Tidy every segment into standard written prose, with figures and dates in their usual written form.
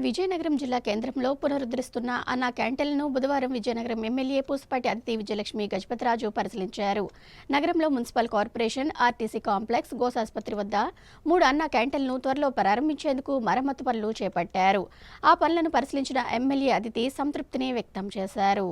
విజయనగరం జిల్లా కేంద్రంలో పునరుద్ధరిస్తున్న అన్నా క్యాంటీన్లను బుధవారం విజయనగరం ఎమ్మెల్యే పూసపాటి అదితి విజయలక్ష్మి గజపతిరాజు పరిశీలించారు. నగరంలో మున్సిపల్ కార్పొరేషన్, ఆర్టీసీ కాంప్లెక్స్, గోసాసుపత్రి వద్ద 3 అన్నా క్యాంటీన్లను త్వరలో ప్రారంభించేందుకు మరమ్మతు పనులు చేపట్టారు. ఆ పనులను పరిశీలించిన ఎమ్మెల్యే అదితి సంతృప్తిని వ్యక్తం చేశారు.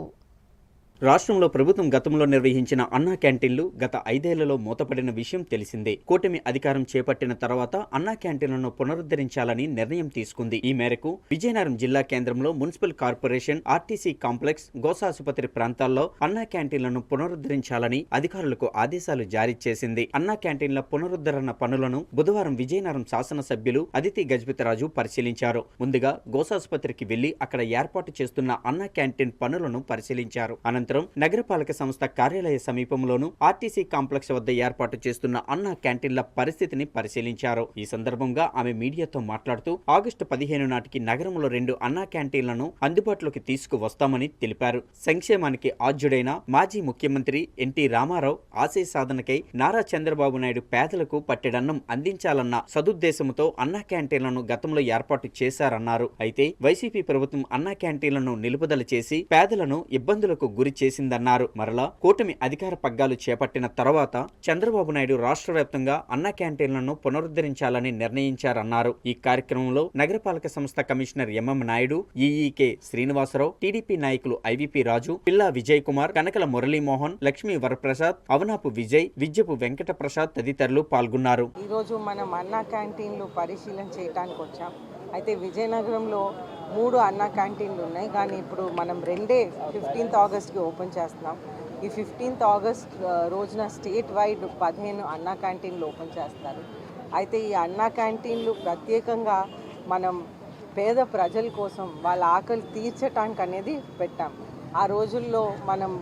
రాష్ట్రంలో ప్రభుత్వం గతంలో నిర్వహించిన అన్నా క్యాంటీన్లు గత 5 ఏళ్లలో మూతపడిన విషయం తెలిసిందే. కూటమి అధికారం చేపట్టిన తర్వాత అన్నా క్యాంటీన్లను పునరుద్ధరించాలని నిర్ణయం తీసుకుంది. ఈ మేరకు విజయనగరం జిల్లా కేంద్రంలో మున్సిపల్ కార్పొరేషన్, ఆర్టీసీ కాంప్లెక్స్, గోసాసుపత్రి ప్రాంతాల్లో అన్నా క్యాంటీన్లను పునరుద్ధరించాలని అధికారులకు ఆదేశాలు జారీ చేసింది. అన్నా క్యాంటీన్ల పునరుద్ధరణ పనులను బుధవారం విజయనగరం శాసనసభ్యులు అదితి గజపతిరాజు పరిశీలించారు. ముందుగా గోసాసుపత్రికి వెళ్లి అక్కడ ఏర్పాటు చేస్తున్న అన్నా క్యాంటీన్ పనులను పరిశీలించారు. అనంతరం నగరపాలక సంస్థ కార్యాలయ సమీపంలోను ఆర్టీసీ కాంప్లెక్స్ వద్ద ఏర్పాటు చేస్తున్న అన్నా క్యాంటీన్ల పరిస్థితిని పరిశీలించారు. ఈ సందర్భంగా ఆమె మీడియాతో మాట్లాడుతూ ఆగస్టు 15 నాటికి నగరంలో 2 అన్నా క్యాంటీన్లను అందుబాటులోకి తీసుకువస్తామని తెలిపారు. సంక్షేమానికి ఆద్యుడైన మాజీ ముఖ్యమంత్రి ఎన్టీ రామారావు ఆశయ సాధనకై నారా చంద్రబాబు నాయుడు పేదలకు పట్టెడన్నం అందించాలన్న సదుద్దేశంతో అన్నా క్యాంటీన్లను గతంలో ఏర్పాటు చేశారన్నారు. అయితే వైసీపీ ప్రభుత్వం అన్నా క్యాంటీన్లను నిలుపుదల చేసి పేదలను ఇబ్బందులకు గురి చేసిందన్నారు. మరలా కూటమి అధికార పగ్గాలు చేపట్టిన తర్వాత చంద్రబాబు నాయుడు రాష్ట్ర వ్యాప్తంగా అన్నా క్యాంటీన్లను పునరుద్ధరించాలని నిర్ణయించారన్నారు. ఈ కార్యక్రమంలో నగరపాలక సంస్థ commissioner MM Naidu, EE K Srinivasarao, TDP నాయకులు ఐవీపీ రాజు, పిల్లా విజయ్ కుమార్, కనకల మురళీమోహన్, లక్ష్మీ వరప్రసాద్, అవనాపు విజయ్, విద్యపు వెంకట ప్రసాద్ తదితరులు పాల్గొన్నారు. ఈ రోజు మనం అన్నా క్యాంటీన్లు పరిశీలన చేయడానికి వచ్చాం. అయితే విజయనగరంలో 3 అన్నా క్యాంటీన్లు ఉన్నాయి, కానీ ఇప్పుడు మనం 15th ఆగస్ట్కి ఓపెన్ చేస్తున్నాం. ఈ 15th ఆగస్ట్ రోజున స్టేట్ వైడ్ 15 అన్నా క్యాంటీన్లు ఓపెన్ చేస్తారు. అయితే ఈ అన్నా క్యాంటీన్లు ప్రత్యేకంగా మనం పేద ప్రజల కోసం వాళ్ళ ఆకలి తీర్చడానికి అనేది పెట్టాం. ఆ రోజుల్లో మనం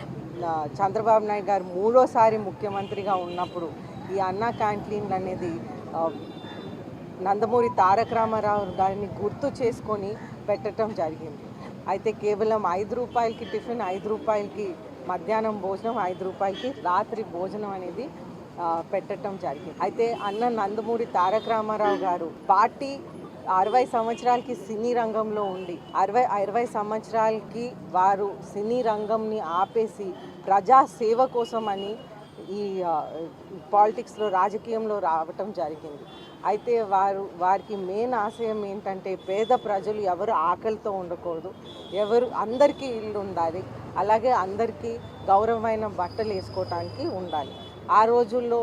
చంద్రబాబు నాయుడు గారు 3వ ముఖ్యమంత్రిగా ఉన్నప్పుడు ఈ అన్నా క్యాంటీన్లు అనేది నందమూరి తారక రామారావు గారిని గుర్తు చేసుకొని పెట్టడం జరిగింది. అయితే కేవలం 5 రూపాయలకి టిఫిన్, 5 రూపాయలకి మధ్యాహ్నం భోజనం, 5 రూపాయలకి రాత్రి భోజనం అనేది పెట్టడం జరిగింది. అయితే అన్న నందమూరి తారక రామారావు గారు పార్టీ 60 సంవత్సరాలకి సినీ రంగంలో ఉండి 60 సంవత్సరాలకి వారు సినీ రంగంని ఆపేసి ప్రజాసేవ కోసం అని ఈ పాలిటిక్స్లో, రాజకీయంలో రావటం జరిగింది. అయితే వారికి మెయిన్ ఆశయం ఏంటంటే పేద ప్రజలు ఎవరు ఆకలితో ఉండకూడదు, అందరికీ ఇల్లు ఉండాలి, అలాగే అందరికీ గౌరవమైన బట్టలు వేసుకోవటానికి ఉండాలి. ఆ రోజుల్లో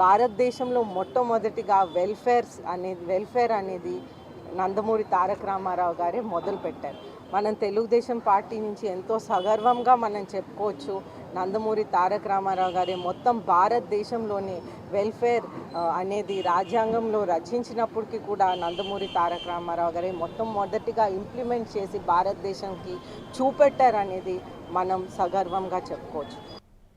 భారతదేశంలో మొట్టమొదటిగా వెల్ఫేర్ అనేది నందమూరి తారక రామారావు గారే మొదలుపెట్టారు. మనం తెలుగుదేశం పార్టీ నుంచి ఎంతో సగర్వంగా మనం చెప్పుకోవచ్చు. నందమూరి తారక రామారావు గారే మొత్తం భారతదేశంలోనే వెల్ఫేర్ అనేది రాజ్యాంగంలో రచించినప్పటికీ కూడా నందమూరి తారక రామారావు గారే మొట్టమొదటిగా ఇంప్లిమెంట్ చేసి భారతదేశంకి చూపెట్టారనేది మనం సగర్వంగా చెప్పుకోవచ్చు.